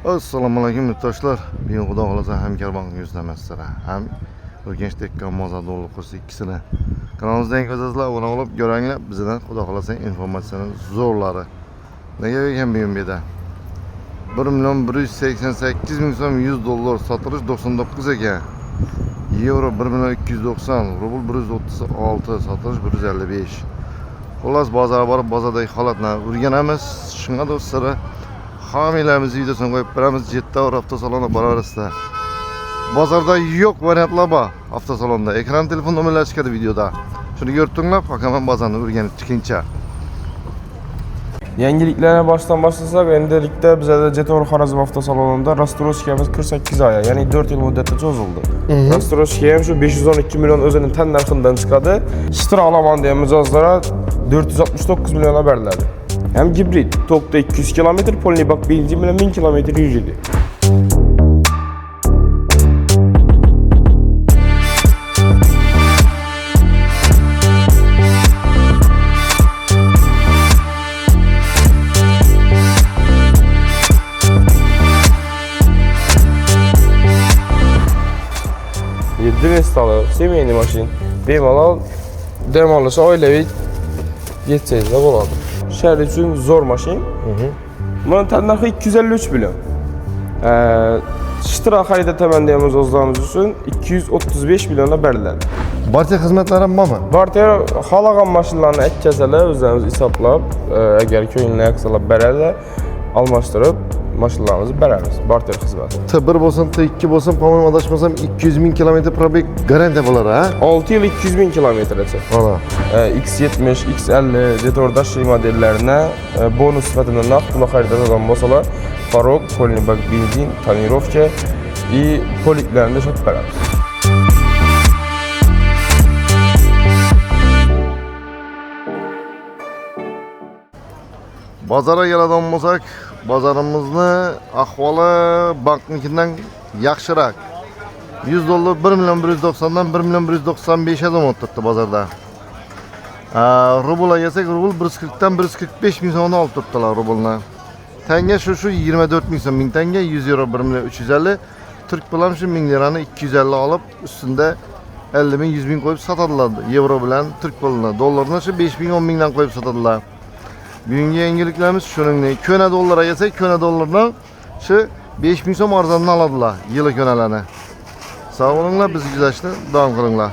Assalomu alaykum yurtdoshlar. Men Xudo xolasa hamkorbank yuzlamasizlar. Ham Urganchdagi Moza dollar kursi ikkisini kanalimizdan ko'rsatizlar, obuna bo'lib ko'ranglar. Bizdan Xudo xolasa informatsiyani zo'rlari. Nega ekan bu yerda? 1.188.000 so'm $100 sotilish 99 ekan. Euro 1.290, rubl 136, sotilish 155. Xullas bozorga borib, bozordagi holatni o'rganamiz. Shunga do'stlar, hamilamiz videosini qo'yib beramiz. 7 avtosalonga boraverasizlar. Bozorda yo'q variantlar bor avtosalonda. Ekran telefon nomerlari chiqadi videoda. Shuni ko'rdinglar, faqat bozorni o'rganib chiqincha. Yangiliklarga başlasak, endilikda bizada Jetor Xorazm avtosalonida rastroshkamiz 48 oy, ya'ni 4 yil muddatga cho'zildi. Rastroshka ham shu 512 million o'zining tan narxidan chiqadi. Ishtira olaman degan mijozlarga 469 millionga beriladi. Hem gibrid, tokda 200 km, polni bak benzin bilan 1000 km yuradi. Dvestalı, semeyli maşin. Bemalol dam olish oilaviy yetsangizda bo'ladi. Shahar uchun zo'r mashin. Buni tan narxi 253 million. Ishtira xaridataman degan mijozlarimiz uchun 235 millionga beriladi. Barcha xizmatlari bormi? Barcha xohlagan mashinalarni aytkasalar, o'zimiz hisoblab, agar ko'ngilni yaqsalar beradi, almashtirib mashinalarimizni beramiz. Barter xizmati. T1 bo'lsin, T2 bo'lsin, qo'mim adashmasam 200.000 km probeg garantiya bo'ladi, ha? 6 yil 200.000 kilometrgacha. Mana. X70, X50 Jetor Dashi modellerine bonus sifatida naqd pul xaridatan bo'lsalar, farok, polni bak benzin, tonirovka и poliklarni sotib beramiz. Bozorga keladigan bo'lsak, bozorimizni ahvoli banknikidan yaxshiroq. $100 1.190 dan 1.195 ga o'tdi bozorda. Rubl yesak, rubl 140 dan 145 ming so'mdan olib turibdilar rublni. Tanga shu 24 ming so'm, 1000 tanga 100 euro 1.350, turk bilan shu 1000 lirani 250 olib, ustunda 50 ming 100 ming qo'yib sotadilar. Euro bilan turk pulini, dollarni shu 5 ming 10 mingdan qo'yib sotadilar. Bugungi yangiliklarimiz shuningdek, ko'na dollarga kelsak, ko'na dollardan shu 5000 so'm arzondan oladilar, yili ko'nalarni. Sog' bo'linglar, bizni kuzatishni davom qilinglar.